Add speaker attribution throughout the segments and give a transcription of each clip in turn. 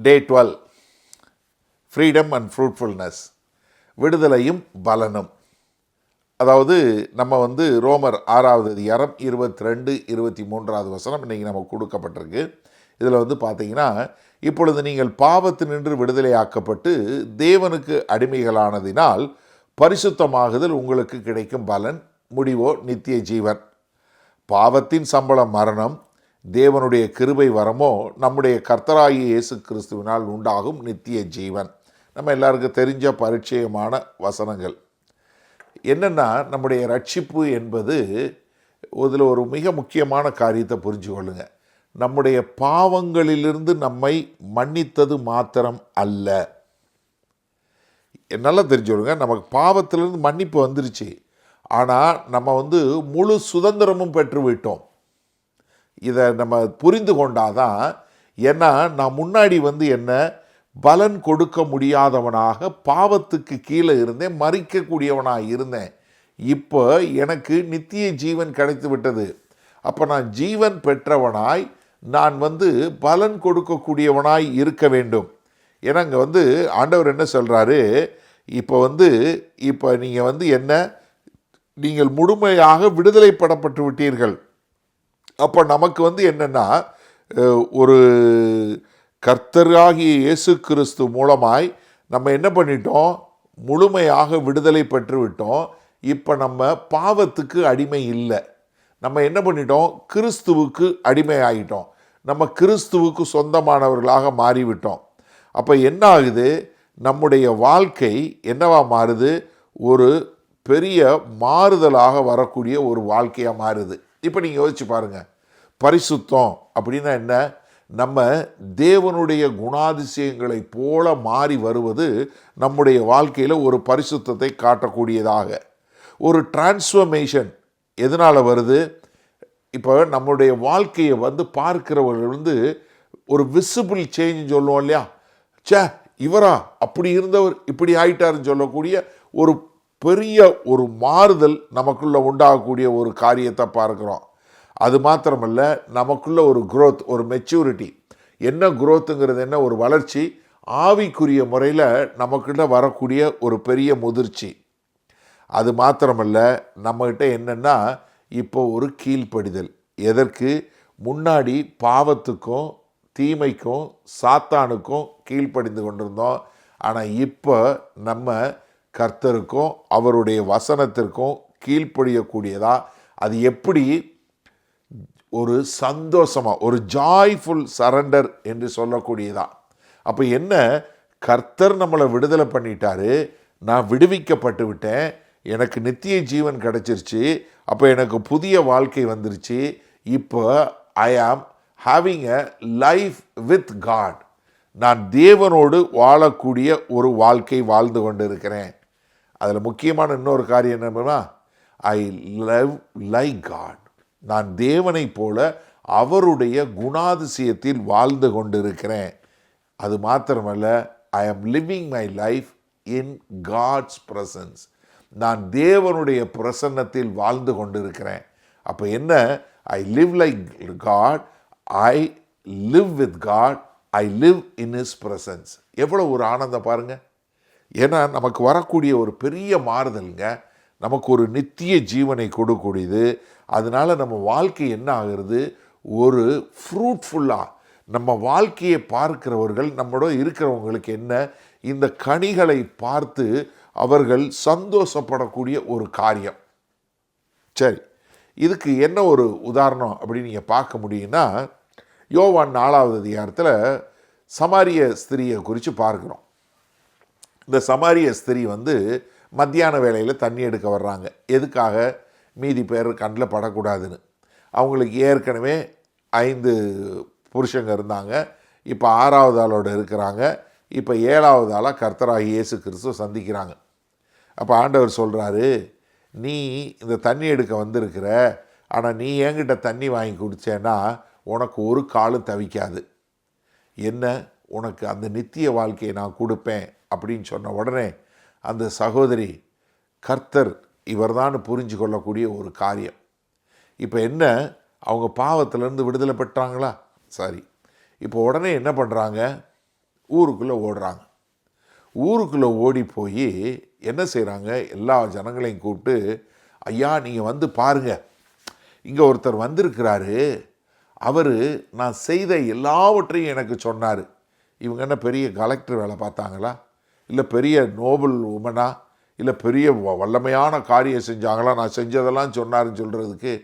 Speaker 1: Day 12 freedom and fruitfulness, விடுதலையும் பலனும். அதாவது நம்ம ரோமர் 6வது அதிகாரம் 22, 23வது வசனம் இன்றைக்கி நமக்கு கொடுக்கப்பட்டிருக்கு. இதில் பார்த்தீங்கன்னா, இப்பொழுது நீங்கள் பாவத்தினின்று விடுதலை ஆக்கப்பட்டு தேவனுக்கு அடிமைகளானதினால் பரிசுத்தமாகுதல் உங்களுக்கு கிடைக்கும் பலன், முடிவோ நித்திய ஜீவன். பாவத்தின் சம்பளம் மரணம், தேவனுடைய கிருபை வரமோ நம்முடைய கர்த்தராகிய இயேசு கிறிஸ்துவினால் உண்டாகும் நித்திய ஜீவன். நம்ம எல்லாருக்கும் தெரிஞ்ச பரிச்சயமான வசனங்கள். என்னென்னா, நம்முடைய ரட்சிப்பு என்பது இதில் ஒரு மிக முக்கியமான காரியத்தை புரிஞ்சு கொள்ளுங்க. நம்முடைய பாவங்களிலிருந்து நம்மை மன்னித்தது மாத்திரம் அல்ல. நல்லா தெரிஞ்சுக்கொள்ளுங்க, நமக்கு பாவத்திலிருந்து மன்னிப்பு வந்துருச்சு. ஆனால் நம்ம முழு சுதந்திரமும் பெற்று விட்டோம். இதை நம்ம புரிந்து கொண்டாதான். ஏன்னா நான் முன்னாடி என்ன பலன் கொடுக்க முடியாதவனாக பாவத்துக்கு கீழே இருந்தேன், மறிக்கக்கூடியவனாக இருந்தேன். இப்போ எனக்கு நித்திய ஜீவன் கிடைத்து விட்டது. அப்போ நான் ஜீவன் பெற்றவனாய் நான் பலன் கொடுக்கக்கூடியவனாய் இருக்க வேண்டும். ஏன்னா இங்கே ஆண்டவர் என்ன சொல்கிறாரு, இப்போ நீங்கள் என்ன, நீங்கள் முழுமையாக விடுதலைப்படப்பட்டு விட்டீர்கள். அப்போ நமக்கு என்னென்னா, ஒரு கர்த்தராகிய இயேசு கிறிஸ்து மூலமாய் நம்ம என்ன பண்ணிட்டோம், முழுமையாக விடுதலை பெற்று விட்டோம். இப்போ நம்ம பாவத்துக்கு அடிமை இல்லை. நம்ம என்ன பண்ணிட்டோம், கிறிஸ்துவுக்கு அடிமை ஆகிட்டோம். நம்ம கிறிஸ்துவுக்கு சொந்தமானவர்களாக மாறிவிட்டோம். அப்போ என்ன ஆகுது, நம்முடைய வாழ்க்கை என்னவா மாறுது, ஒரு பெரிய மாறுதலாக வரக்கூடிய ஒரு வாழ்க்கையாக மாறுது. இப்போ நீங்கள் யோசிச்சு பாருங்கள், பரிசுத்தம் அப்படின்னா என்ன? நம்ம தேவனுடைய குணாதிசயங்களை போல மாறி வருவது நம்முடைய வாழ்க்கையில் ஒரு பரிசுத்தத்தை காட்டக்கூடியதாக ஒரு டிரான்ஸ்ஃபர்மேஷன். எதனால் வருது? இப்போ நம்முடைய வாழ்க்கையை பார்க்கிறவர்கள் ஒரு விசிபிள் சேஞ்ச் சொல்லுவோம் இல்லையா, சே இவரா அப்படி இருந்தவர் இப்படி ஆயிட்டாருன்னு சொல்லக்கூடிய ஒரு பெரிய ஒரு மாறுதல் நமக்குள்ளே உண்டாகக்கூடிய ஒரு காரியத்தை பார்க்குறோம். அது மாத்திரமல்ல, நமக்குள்ள ஒரு growth, ஒரு மெச்சூரிட்டி. என்ன growthங்கிறது என்ன? ஒரு வளர்ச்சி. ஆவிக்குரிய முறையில் நமக்குள்ள வரக்கூடிய ஒரு பெரிய முதிர்ச்சி. அது மாத்திரமல்ல, நம்மகிட்ட என்னென்னா இப்போ ஒரு கீழ்ப்படிதல். எதற்கு? முன்னாடி பாவத்துக்கும் தீமைக்கும் சாத்தானுக்கும் கீழ்ப்படிந்து கொண்டிருந்தோம். ஆனால் இப்போ நம்ம கர்த்தருக்கும் அவருடைய வசனத்திற்கும் கீழ்ப்படியக்கூடியதா. அது எப்படி? ஒரு சந்தோஷமாக, ஒரு ஜாய்ஃபுல் சரண்டர் என்று சொல்லக்கூடியதா. அப்போ என்ன, கர்த்தர் நம்மளை விடுதலை பண்ணிட்டாரு, நான் விடுவிக்கப்பட்டு விட்டேன், எனக்கு நித்திய ஜீவன் கிடச்சிருச்சு. அப்போ எனக்கு புதிய வாழ்க்கை வந்துருச்சு. இப்போ I am having a life with God. நான் தேவனோடு வாழக்கூடிய ஒரு வாழ்க்கை வாழ்ந்து கொண்டு இருக்கிறேன். அதில் முக்கியமான இன்னொரு காரியம் என்னன்னா, ஐ லவ் லைக் காட். நான் தேவனை போல அவருடைய குணாதிசயத்தில் வாழ்ந்து கொண்டிருக்கிறேன். அது மாத்திரமல்ல, I am living my life in God's presence. நான் தேவனுடைய பிரசன்னத்தில் வாழ்ந்து கொண்டிருக்கிறேன். அப்போ என்ன, I live like God, I live with God, I live in his presence. எவ்வளோ ஒரு ஆனந்தம் பாருங்கள். ஏன்னா நமக்கு வரக்கூடிய ஒரு பெரிய மாறுதலுங்க, நமக்கு ஒரு நித்திய ஜீவனை கொடுக்கூடியது. அதனால் நம்ம வாழ்க்கை என்ன ஆகிறது, ஒரு ஃப்ரூட்ஃபுல்லாக நம்ம வாழ்க்கையை பார்க்கிறவர்கள், நம்மளோட இருக்கிறவங்களுக்கு என்ன, இந்த கனிகளை பார்த்து அவர்கள் சந்தோஷப்படக்கூடிய ஒரு காரியம். சரி, இதுக்கு என்ன ஒரு உதாரணம் அப்படின்னு நீங்கள் பார்க்க முடியும்னா, யோவான் 4வது அதிகாரத்தில் சமாரிய ஸ்திரியை குறித்து பார்க்குறோம். இந்த சமாரிய ஸ்திரீ மத்தியான வேளையில் தண்ணி எடுக்க வர்றாங்க. எதுக்காக? மீதி பேர் கண்ணில் படக்கூடாதுன்னு. அவங்களுக்கு ஏற்கனவே 5 புருஷங்க இருந்தாங்க. இப்போ 6வது ஆளோடு இருக்கிறாங்க. இப்போ 7வது ஆளாக கர்த்தராகிய இயேசு கிறிஸ்துவ சந்திக்கிறாங்க. அப்போ ஆண்டவர் சொல்கிறாரு, நீ இந்த தண்ணி எடுக்க வந்திருக்கிற, ஆனால் நீ என்கிட்ட தண்ணி வாங்கி குடித்தேன்னா உனக்கு ஒரு காலும் தவிக்காது. என்ன, உனக்கு அந்த நித்திய வாழ்க்கையை நான் கொடுப்பேன் அப்படின்னு சொன்ன உடனே அந்த சகோதரி கர்த்தர் இவர்தான் புரிஞ்சு கொள்ளக்கூடிய ஒரு காரியம். இப்போ என்ன, அவங்க பாவத்திலேருந்து விடுதலை பெற்றாங்களா? சரி, இப்போ உடனே என்ன பண்ணுறாங்க, ஊருக்குள்ளே ஓடுறாங்க. ஊருக்குள்ளே ஓடி போய் என்ன செய்கிறாங்க, எல்லா ஜனங்களையும் கூப்பிட்டு, ஐயா நீங்கள் வந்து பாருங்க, இங்கே ஒருத்தர் வந்திருக்கிறாரு, அவர் நான் செய்த எல்லாவற்றையும் எனக்கு சொன்னார். இவங்க என்ன பெரிய கலெக்டர் வேலை பார்த்தாங்களா, இல்லை பெரிய நோபல் உமனா, இல்லை பெரிய வல்லமையான காரியம் செஞ்சாங்களா, நான் செஞ்சதெல்லாம் சொன்னாருன்னு சொல்கிறதுக்கு?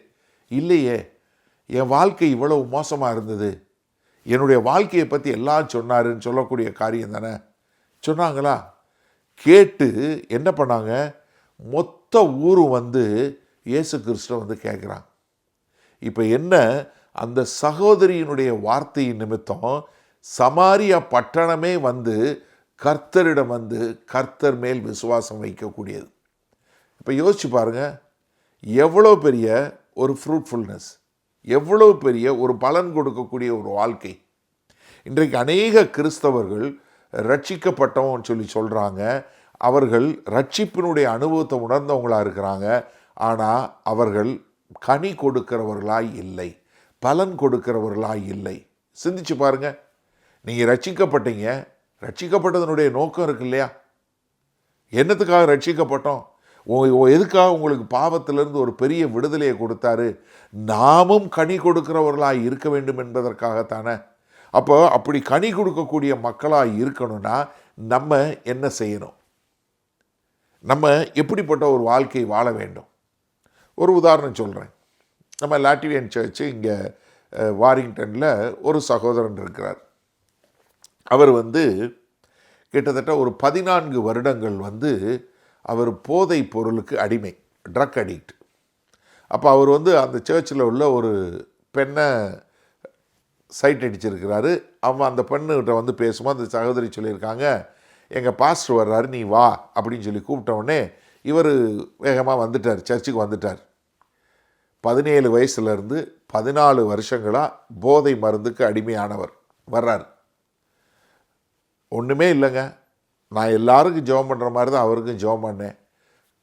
Speaker 1: இல்லையே, என் வாழ்க்கை இவ்வளவு மோசமாக இருந்தது, என்னுடைய வாழ்க்கையை பற்றி எல்லாம் சொன்னாருன்னு சொல்லக்கூடிய காரியம் தானே. சொன்னாங்களா? கேட்டு என்ன பண்ணாங்க, மொத்த ஊரும் வந்து இயேசு கிறிஸ்துவை வந்து கேட்குறாங்க. இப்போ என்ன, அந்த சகோதரியினுடைய வார்த்தையின் நிமித்தம் சமாரியா பட்டணமே வந்து கர்த்தரிடம் வந்து கர்த்தர் மேல் விசுவாசம் வைக்கக்கூடியது. இப்போ யோசிச்சு பாருங்க, எவ்வளோ பெரிய ஒரு ஃப்ரூட்ஃபுல்னஸ், எவ்வளோ பெரிய ஒரு பலன் கொடுக்கக்கூடிய ஒரு வாழ்க்கை. இன்றைக்கு அநேக கிறிஸ்தவர்கள் ரட்சிக்கப்பட்டவன் சொல்லி சொல்கிறாங்க, அவர்கள் ரட்சிப்பினுடைய அனுபவத்தை உணர்ந்தவங்களாக இருக்கிறாங்க, ஆனால் அவர்கள் கனி கொடுக்கிறவர்களாய் இல்லை, பலன் கொடுக்கிறவர்களாய் இல்லை. சிந்திச்சு பாருங்க, நீங்கள் ரட்சிக்கப்பட்டீங்க, ரட்சிக்கப்பட்டதனுடைய நோக்கம் இருக்கு இல்லையா? என்னத்துக்காக ரட்சிக்கப்பட்டோம்? எதுக்காக உங்களுக்கு பாவத்திலிருந்து ஒரு பெரிய விடுதலையை கொடுத்தாரு? நாமும் கனி கொடுக்கிறவர்களாய் இருக்க வேண்டும் என்பதற்காகத்தானே. அப்போ அப்படி கனி கொடுக்கக்கூடிய மக்களாக இருக்கணும்னா நம்ம என்ன செய்யணும்? நம்ம எப்படிப்பட்ட ஒரு வாழ்க்கை வாழ வேண்டும்? ஒரு உதாரணம் சொல்கிறேன். நம்ம லாட்வியன் சர்ச்சு இங்கே வாரிங்டனில் ஒரு சகோதரன் இருக்கிறார். அவர் வந்து கிட்டத்தட்ட ஒரு 14 வருடங்கள் வந்து அவர் போதை பொருளுக்கு அடிமை, ட்ரக் அடிக்ட். அப்போ அவர் வந்து அந்த சர்ச்சில் உள்ள ஒரு பெண்ணை சைட் அடிச்சிருக்கிறாரு. அவன் அந்த பெண்ணுகிட்ட வந்து பேசும்போது அந்த சகோதரி சொல்லியிருக்காங்க, எங்கள் பாஸ்டர் வர்றாரு, நீ வா அப்படின்னு சொல்லி கூப்பிட்டவுடனே இவர் வேகமாக வந்துட்டார், சர்ச்சுக்கு வந்துட்டார். 17 வயசுலேருந்து 14 வருஷங்களாக போதை மருந்துக்கு அடிமையானவர் வர்றார். ஒன்றுமே இல்லைங்க, நான் எல்லாருக்கும் ஜெபம் பண்ணுற மாதிரி தான் அவருக்கும் ஜெபம் பண்ணேன்.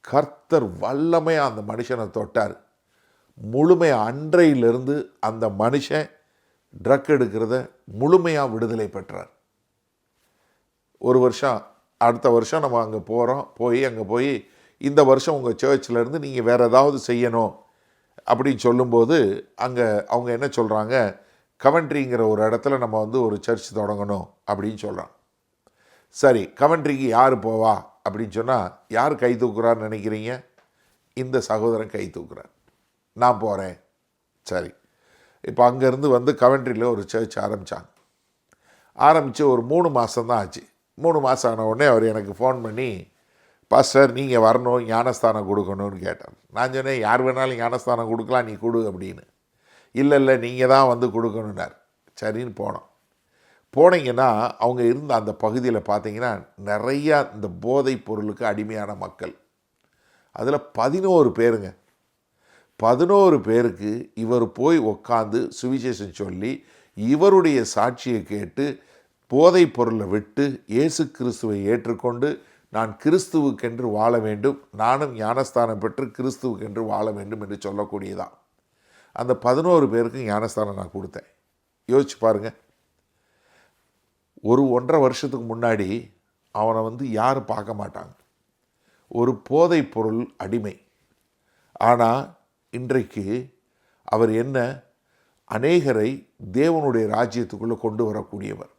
Speaker 1: கர்த்தர் வல்லமையாக அந்த மனுஷனை தொட்டார். முழுமையாக அன்றையிலிருந்து அந்த மனுஷன் ட்ரக் எடுக்கிறத முழுமையாக விடுதலை பெற்றார். ஒரு வருஷம், அடுத்த வருஷம் நம்ம அங்கே போகிறோம். அங்கே போய் இந்த வருஷம் உங்கள் சர்ச்சிலேருந்து நீங்கள் வேறு ஏதாவது செய்யணும் அப்படின்னு சொல்லும்போது அங்கே அவங்க என்ன சொல்கிறாங்க, கவென்ட்ரிங்கிற ஒரு இடத்துல நம்ம வந்து ஒரு சர்ச் தொடங்கணும் அப்படின்னு சொல்கிறாங்க. சரி, கவென்ட்ரிக்கு யார் போவா அப்படின்னு சொன்னால் யார் கை தூக்குறான்னு நினைக்கிறீங்க? இந்த சகோதரன் கை தூக்குறார். நான் போகிறேன். சரி, இப்போ அங்கேருந்து வந்து கவென்ட்ரியில் ஒரு சர்ச் ஆரம்பித்து ஒரு 3 மாதம் தான் ஆச்சு. 3 மாதம் ஆன உடனே அவர் எனக்கு ஃபோன் பண்ணி, பாஸ்டர் நீங்கள் வரணும், ஞானஸ்தானம் கொடுக்கணும்னு கேட்டார். நான் சொன்னேன், யார் வேணாலும் ஞானஸ்தானம் கொடுக்கலாம், நீ கொடு அப்படின்னு. இல்லை நீங்கள் தான் வந்து கொடுக்கணுன்னார். சரின்னு போனீங்கன்னா அவங்க இருந்த அந்த பகுதியில் பார்த்தீங்கன்னா நிறையா இந்த போதைப் பொருளுக்கு அடிமையான மக்கள். அதில் 11 பேருங்க, 11 பேருக்கு இவர் போய் உட்காந்து சுவிசேஷம் சொல்லி இவருடைய சாட்சியை கேட்டு போதைப் பொருளை விட்டு இயேசு கிறிஸ்துவை ஏற்றுக்கொண்டு நான் கிறிஸ்துவுக்கென்று வாழ வேண்டும், நானும் ஞானஸ்தானம் பெற்று கிறிஸ்துவுக்கென்று வாழ வேண்டும் என்று சொல்லக்கூடியதான். அந்த 11 பேருக்கு ஞானஸ்தானம் நான் கொடுத்தேன். யோசிச்சு பாருங்கள், 1.5 வருஷத்துக்கு முன்னாடி அவனை வந்து யாரும் பார்க்க மாட்டாங்க, ஒரு போதைப் பொருள் அடிமை. ஆனால் இன்றைக்கு அவர் என்ன, அநேகரை தேவனுடைய ராஜ்யத்துக்குள்ளே கொண்டு வரக்கூடியவர்.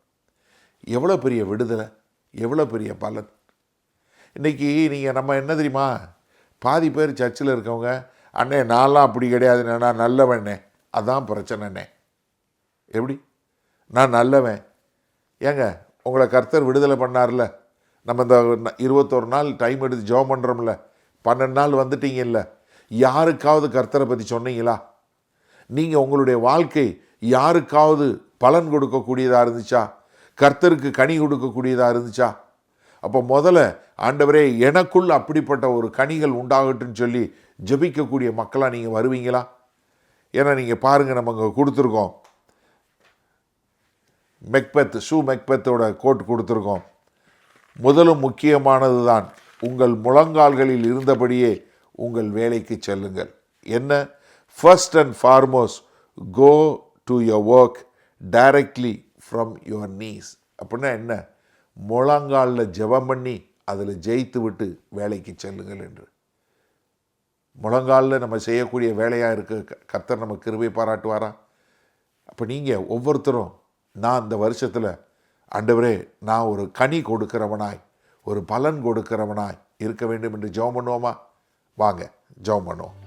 Speaker 1: எவ்வளோ பெரிய விடுதலை, எவ்வளோ பெரிய பலன். இன்றைக்கி நீங்கள் நம்ம என்ன தெரியுமா, பாதி பேர் சர்ச்சில் இருக்கவங்க, அண்ணே நான்லாம் அப்படி கிடையாதுண்ணே, நான் நல்லவண்ணே. அதான் பிரச்சனைண்ணே. எப்படி நான் நல்லவன்? ஏங்க, உங்களை கர்த்தர் விடுதலை பண்ணார்ல, நம்ம இந்த 21 நாள் டைம் எடுத்து ஜெபம் பண்ணுறோம்ல, 12 நாள் வந்துட்டீங்கல்ல, யாருக்காவது கர்த்தரை பற்றி சொன்னீங்களா? நீங்கள் உங்களுடைய வாழ்க்கை யாருக்காவது பலன் கொடுக்கக்கூடியதாக இருந்துச்சா? கர்த்தருக்கு கனி கொடுக்கக்கூடியதாக இருந்துச்சா? அப்போ முதல்ல ஆண்டவரே எனக்குள்ள அப்படிப்பட்ட ஒரு கனிகள் உண்டாகட்டுன்னு சொல்லி ஜெபிக்கக்கூடிய மக்களாக நீங்கள் வருவீங்களா? ஏன்னா நீங்கள் பாருங்கள், நம்ம இங்கே கொடுத்துருக்கோம், மெக்பெத்தோட கோட் கொடுத்துருக்கோம். முதலும் முக்கியமானது தான், உங்கள் முழங்கால்களில் இருந்தபடியே உங்கள் வேலைக்கு செல்லுங்கள். என்ன? First and foremost go to your work directly from your knees. அப்படின்னா என்ன? முழங்காலில் ஜெபம் பண்ணி அதில் ஜெயித்து விட்டு வேலைக்கு செல்லுங்கள் என்று. முழங்காலில் நம்ம செய்யக்கூடிய வேலையாக இருக்க கர்த்தர் நம்ம கிருபை பாராட்டுவாரா? அப்போ நீங்கள் ஒவ்வொருத்தரும், நான் இந்த வருஷத்தில் ஆண்டவரே நான் ஒரு கனி கொடுக்கிறவனாய், ஒரு பலன் கொடுக்கிறவனாய் இருக்க வேண்டும் என்று ஜெபம் பண்ணுவோமா? வாங்க ஜெபம் பண்ணுவோம்.